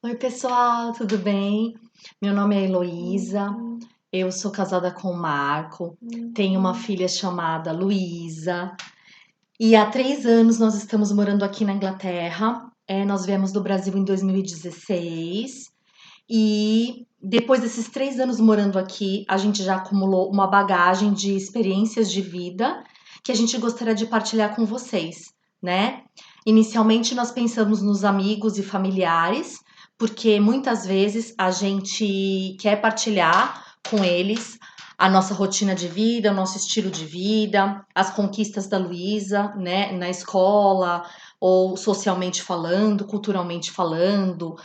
Oi, pessoal, tudo bem? Meu nome é Heloísa, eu sou casada com o Marco, tenho uma filha chamada Luísa e há 3 anos nós estamos morando aqui na Inglaterra. Nós viemos do Brasil em 2016 e depois desses 3 anos morando aqui, a gente já acumulou uma bagagem de experiências de vida que a gente gostaria de partilhar com vocês, né? Inicialmente nós pensamos nos amigos e familiares, porque muitas vezes a gente quer partilhar com eles a nossa rotina de vida, o nosso estilo de vida, as conquistas da Luísa, né, na escola ou socialmente falando, culturalmente falando,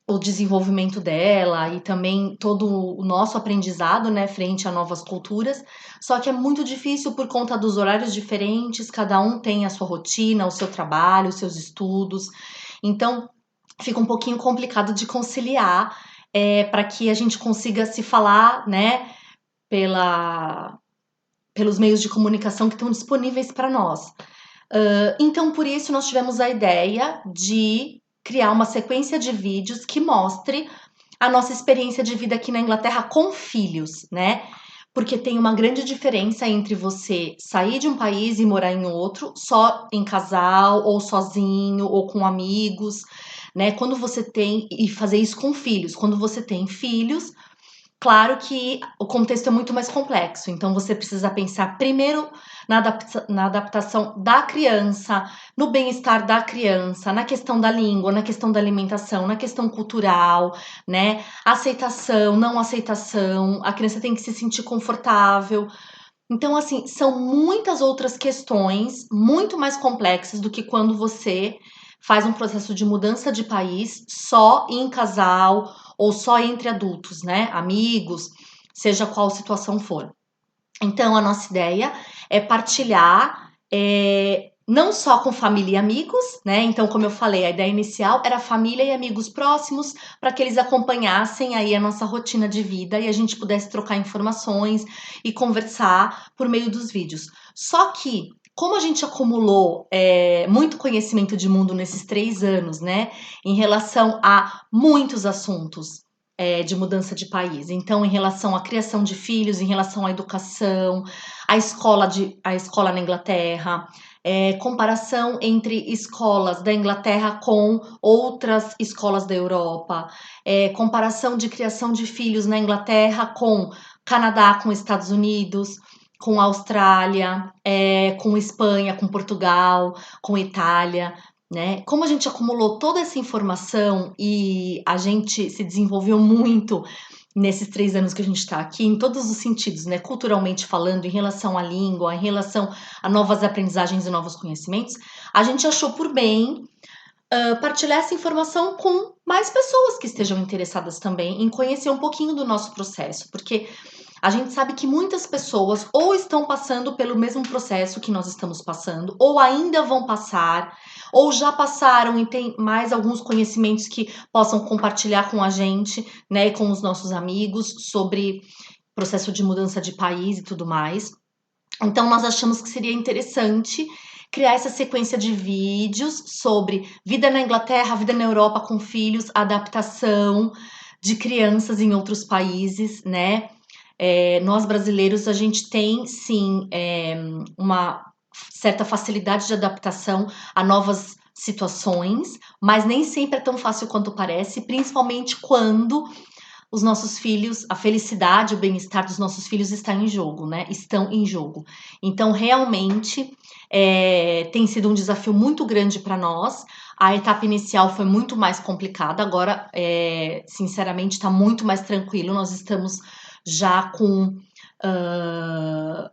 o desenvolvimento dela e também todo o nosso aprendizado, né, frente a novas culturas. Só que é muito difícil por conta dos horários diferentes, cada um tem a sua rotina, o seu trabalho, os seus estudos. Então, fica um pouquinho complicado de conciliar para que a gente consiga se falar, né, pela, pelos meios de comunicação que estão disponíveis para nós. Então, por isso, nós tivemos a ideia de criar uma sequência de vídeos que mostre a nossa experiência de vida aqui na Inglaterra com filhos, né? Porque tem uma grande diferença entre você sair de um país e morar em outro, só em casal, ou sozinho, ou com amigos, né? Quando você tem, e fazer isso com filhos. Quando você tem filhos, claro que o contexto é muito mais complexo, então você precisa pensar primeiro na adaptação da criança, no bem-estar da criança, na questão da língua, na questão da alimentação, na questão cultural, né? Aceitação, não aceitação, a criança tem que se sentir confortável. Então, assim, são muitas outras questões muito mais complexas do que quando você faz um processo de mudança de país só em casal ou só entre adultos, né? Amigos, seja qual situação for. Então, a nossa ideia é partilhar, não só com família e amigos, né? Então, como eu falei, a ideia inicial era família e amigos próximos, para que eles acompanhassem aí a nossa rotina de vida e a gente pudesse trocar informações e conversar por meio dos vídeos. Só que, como a gente acumulou muito conhecimento de mundo nesses 3 anos, né? Em relação a muitos assuntos, de mudança de país. Então, em relação à criação de filhos, em relação à educação, a escola na Inglaterra, comparação entre escolas da Inglaterra com outras escolas da Europa, comparação de criação de filhos na Inglaterra com Canadá, com Estados Unidos, com Austrália, com Espanha, com Portugal, com Itália, né? Como a gente acumulou toda essa informação e a gente se desenvolveu muito nesses 3 anos que a gente está aqui, em todos os sentidos, né? Culturalmente falando, em relação à língua, em relação a novas aprendizagens e novos conhecimentos, a gente achou por bem partilhar essa informação com mais pessoas que estejam interessadas também em conhecer um pouquinho do nosso processo, porque a gente sabe que muitas pessoas ou estão passando pelo mesmo processo que nós estamos passando, ou ainda vão passar, ou já passaram e tem mais alguns conhecimentos que possam compartilhar com a gente, né, com os nossos amigos sobre processo de mudança de país e tudo mais. Então nós achamos que seria interessante criar essa sequência de vídeos sobre vida na Inglaterra, vida na Europa com filhos, adaptação de crianças em outros países, né? Nós brasileiros, a gente tem sim uma certa facilidade de adaptação a novas situações, mas nem sempre é tão fácil quanto parece, principalmente quando os nossos filhos, a felicidade, o bem-estar dos nossos filhos está em jogo, né? Estão em jogo. Então, realmente, tem sido um desafio muito grande para nós. A etapa inicial foi muito mais complicada, agora, sinceramente, está muito mais tranquilo. Nós estamos já com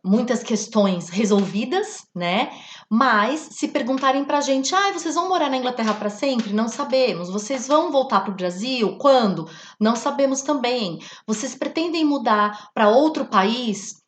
muitas questões resolvidas, né? Mas se perguntarem pra gente, vocês vão morar na Inglaterra para sempre? Não sabemos. Vocês vão voltar para o Brasil? Quando? Não sabemos também. Vocês pretendem mudar para outro país?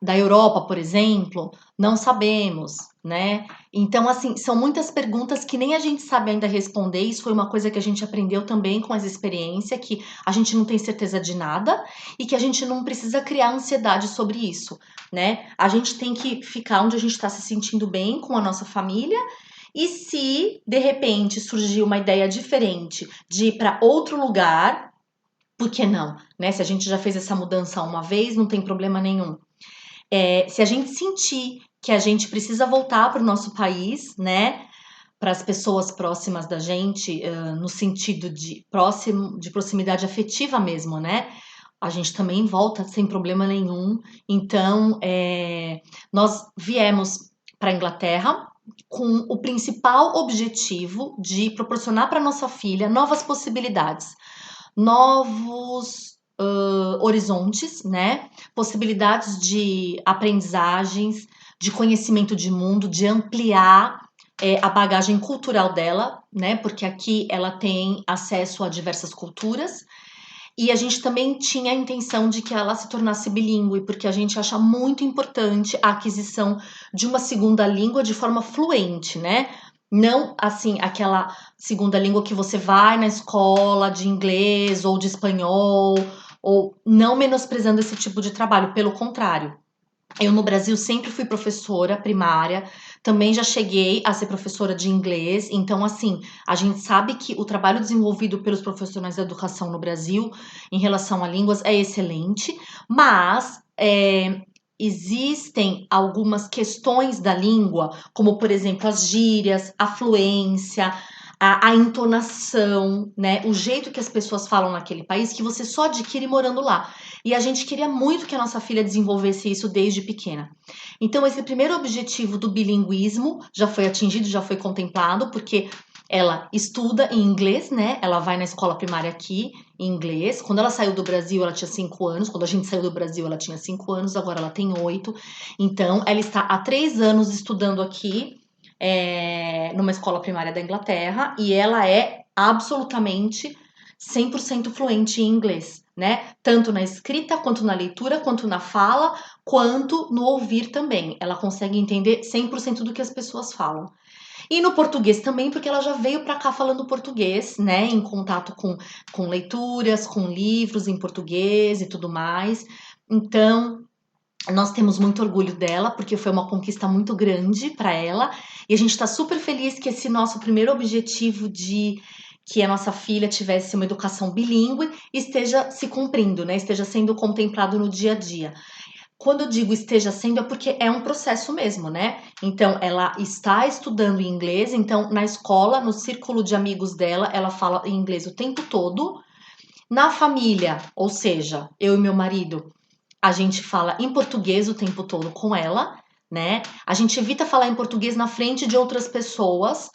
Da Europa, por exemplo, não sabemos, né? Então, assim, são muitas perguntas que nem a gente sabe ainda responder. Isso foi uma coisa que a gente aprendeu também com essa experiência, que a gente não tem certeza de nada e que a gente não precisa criar ansiedade sobre isso, né? A gente tem que ficar onde a gente está se sentindo bem com a nossa família E se, de repente, surgir uma ideia diferente de ir para outro lugar, por que não? Né? Se a gente já fez essa mudança uma vez, não tem problema nenhum. Se a gente sentir que a gente precisa voltar para o nosso país, né? Para as pessoas próximas da gente, no sentido de proximidade afetiva mesmo, né? A gente também volta sem problema nenhum. Então, nós viemos para a Inglaterra com o principal objetivo de proporcionar para nossa filha novas possibilidades, novos horizontes, né? Possibilidades de aprendizagens, de conhecimento de mundo, de ampliar a bagagem cultural dela, né? Porque aqui ela tem acesso a diversas culturas. E a gente também tinha a intenção de que ela se tornasse bilíngue, porque a gente acha muito importante a aquisição de uma segunda língua de forma fluente, né? Não assim, aquela segunda língua que você vai na escola de inglês ou de espanhol, ou não menosprezando esse tipo de trabalho, pelo contrário. Eu no Brasil sempre fui professora primária, também já cheguei a ser professora de inglês, então assim, a gente sabe que o trabalho desenvolvido pelos profissionais da educação no Brasil em relação a línguas é excelente, mas existem algumas questões da língua, como por exemplo as gírias, a fluência, a entonação, né? O jeito que as pessoas falam naquele país que você só adquire morando lá. E a gente queria muito que a nossa filha desenvolvesse isso desde pequena. Então, esse primeiro objetivo do bilinguismo já foi atingido, já foi contemplado, porque ela estuda em inglês, né? Ela vai na escola primária aqui em inglês. Quando ela saiu do Brasil, ela tinha 5 anos. Quando a gente saiu do Brasil, ela tinha 5 anos. Agora ela tem 8. Então, ela está há 3 anos estudando aqui, numa escola primária da Inglaterra. E ela é absolutamente 100% fluente em inglês, né? Tanto na escrita, quanto na leitura, quanto na fala, quanto no ouvir também. Ela consegue entender 100% do que as pessoas falam. E no português também, porque ela já veio para cá falando português, né? Em contato com leituras, com livros em português e tudo mais. Então, nós temos muito orgulho dela, porque foi uma conquista muito grande para ela. E a gente está super feliz que esse nosso primeiro objetivo de que a nossa filha tivesse uma educação bilíngue esteja se cumprindo, né? Esteja sendo contemplado no dia a dia. Quando eu digo esteja sendo, é porque é um processo mesmo, né? Então, ela está estudando inglês, então, na escola, no círculo de amigos dela, ela fala inglês o tempo todo. Na família, ou seja, eu e meu marido, a gente fala em português o tempo todo com ela, né? A gente evita falar em português na frente de outras pessoas,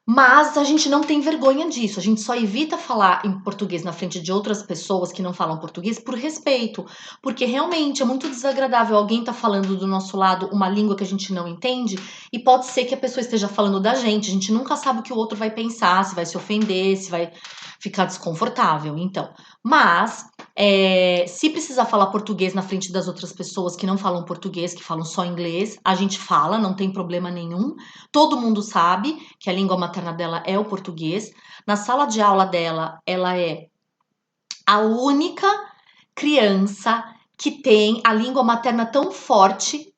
mas a gente não tem vergonha disso, a gente só evita falar em português na frente de outras pessoas que não falam português por respeito, porque realmente é muito desagradável alguém tá falando do nosso lado uma língua que a gente não entende e pode ser que a pessoa esteja falando da gente, a gente nunca sabe o que o outro vai pensar, se vai se ofender, se vai ficar desconfortável, então. Mas, se precisar falar português na frente das outras pessoas que não falam português, que falam só inglês, a gente fala, não tem problema nenhum. Todo mundo sabe que a língua materna dela é o português. Na sala de aula dela, ela é a única criança que tem a língua materna tão forte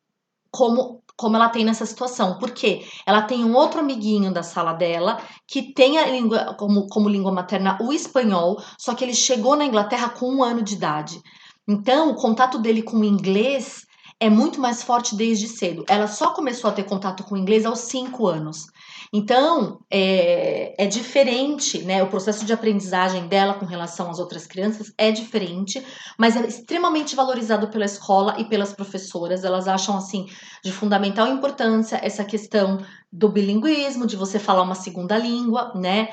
como ela tem nessa situação. Porque ela tem um outro amiguinho da sala dela que tem a língua como língua materna o espanhol, só que ele chegou na Inglaterra com 1 ano de idade. Então, o contato dele com o inglês é muito mais forte desde cedo. Ela só começou a ter contato com o inglês aos 5 anos. Então, é diferente, né? O processo de aprendizagem dela com relação às outras crianças é diferente, mas é extremamente valorizado pela escola e pelas professoras. Elas acham, assim, de fundamental importância essa questão do bilinguismo, de você falar uma segunda língua, né?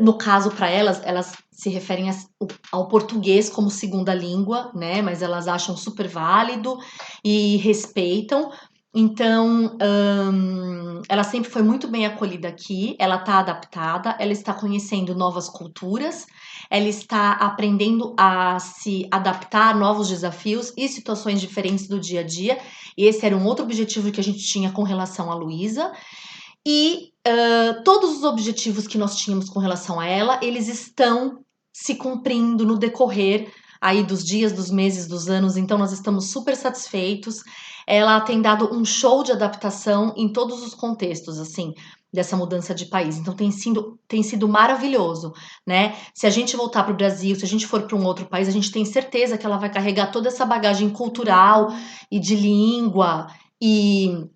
No caso, para elas se referem ao português como segunda língua, né? Mas elas acham super válido e respeitam. Então, ela sempre foi muito bem acolhida aqui, ela está adaptada, ela está conhecendo novas culturas, ela está aprendendo a se adaptar a novos desafios e situações diferentes do dia a dia. E esse era um outro objetivo que a gente tinha com relação à Luísa. E todos os objetivos que nós tínhamos com relação a ela, eles estão se cumprindo no decorrer aí dos dias, dos meses, dos anos, então nós estamos super satisfeitos. Ela tem dado um show de adaptação em todos os contextos, assim, dessa mudança de país. Então tem sido maravilhoso, né? Se a gente voltar para o Brasil, se a gente for para um outro país, a gente tem certeza que ela vai carregar toda essa bagagem cultural e de língua e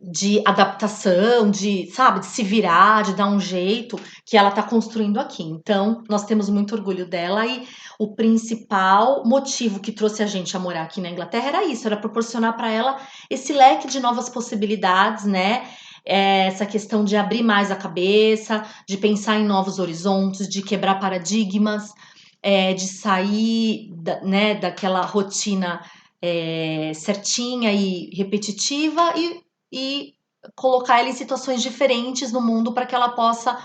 de adaptação, de, sabe, de se virar, de dar um jeito que ela está construindo aqui. Então, nós temos muito orgulho dela e o principal motivo que trouxe a gente a morar aqui na Inglaterra era isso, era proporcionar para ela esse leque de novas possibilidades, né? Essa questão de abrir mais a cabeça, de pensar em novos horizontes, de quebrar paradigmas, de sair né, daquela rotina certinha e repetitiva e colocar ela em situações diferentes no mundo para que ela possa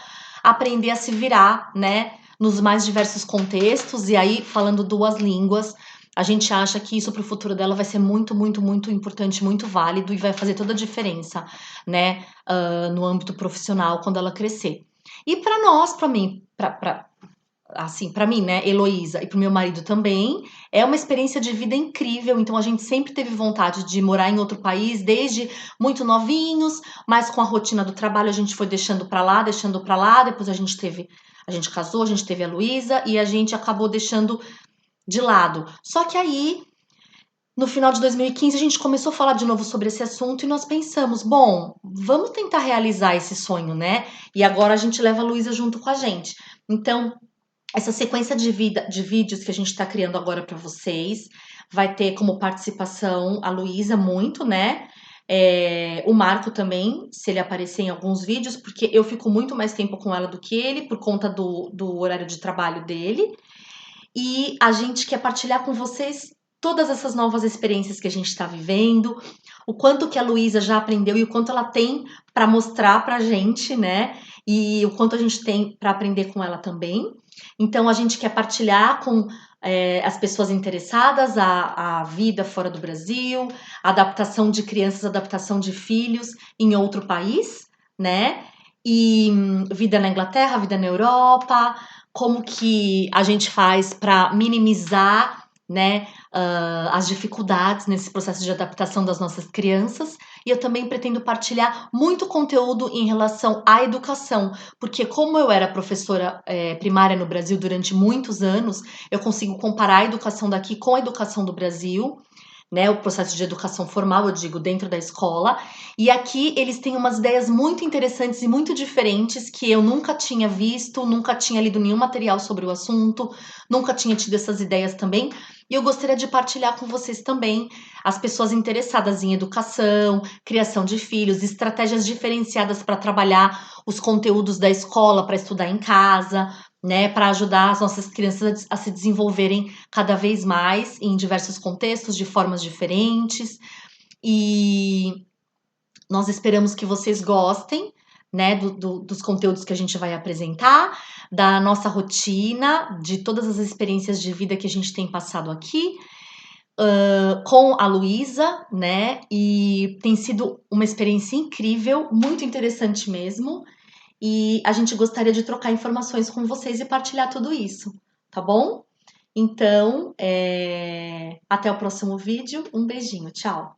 aprender a se virar, né, nos mais diversos contextos. E aí, falando duas línguas, a gente acha que isso para o futuro dela vai ser muito, muito, muito importante, muito válido e vai fazer toda a diferença, né, no âmbito profissional quando ela crescer. E para nós, para mim, assim, para mim, né, Heloísa, e pro meu marido também, é uma experiência de vida incrível. Então a gente sempre teve vontade de morar em outro país, desde muito novinhos, mas com a rotina do trabalho a gente foi deixando para lá, depois a gente casou, a gente teve a Luísa e a gente acabou deixando de lado. Só que aí, no final de 2015, a gente começou a falar de novo sobre esse assunto e nós pensamos, bom, vamos tentar realizar esse sonho, né? E agora a gente leva a Luísa junto com a gente. Então, essa sequência de vídeos que a gente está criando agora para vocês vai ter como participação a Luísa muito, né? O Marco também, se ele aparecer em alguns vídeos, porque eu fico muito mais tempo com ela do que ele, por conta do horário de trabalho dele. E a gente quer partilhar com vocês todas essas novas experiências que a gente está vivendo, o quanto que a Luísa já aprendeu e o quanto ela tem para mostrar para a gente, né? E o quanto a gente tem para aprender com ela também. Então a gente quer partilhar com as pessoas interessadas a vida fora do Brasil, adaptação de crianças, adaptação de filhos em outro país, né? E vida na Inglaterra, vida na Europa, como que a gente faz para minimizar, né, as dificuldades nesse processo de adaptação das nossas crianças. E eu também pretendo partilhar muito conteúdo em relação à educação, porque como eu era professora primária no Brasil durante muitos anos, eu consigo comparar a educação daqui com a educação do Brasil, né, o processo de educação formal, eu digo, dentro da escola. E aqui eles têm umas ideias muito interessantes e muito diferentes que eu nunca tinha visto, nunca tinha lido nenhum material sobre o assunto, nunca tinha tido essas ideias também. E eu gostaria de partilhar com vocês também, as pessoas interessadas em educação, criação de filhos, estratégias diferenciadas para trabalhar os conteúdos da escola, para estudar em casa, né, para ajudar as nossas crianças a se desenvolverem cada vez mais em diversos contextos, de formas diferentes. E nós esperamos que vocês gostem, né, dos conteúdos que a gente vai apresentar, da nossa rotina, de todas as experiências de vida que a gente tem passado aqui, com a Luísa, né? E tem sido uma experiência incrível, muito interessante mesmo. E a gente gostaria de trocar informações com vocês e partilhar tudo isso, tá bom? Então, até o próximo vídeo. Um beijinho, tchau!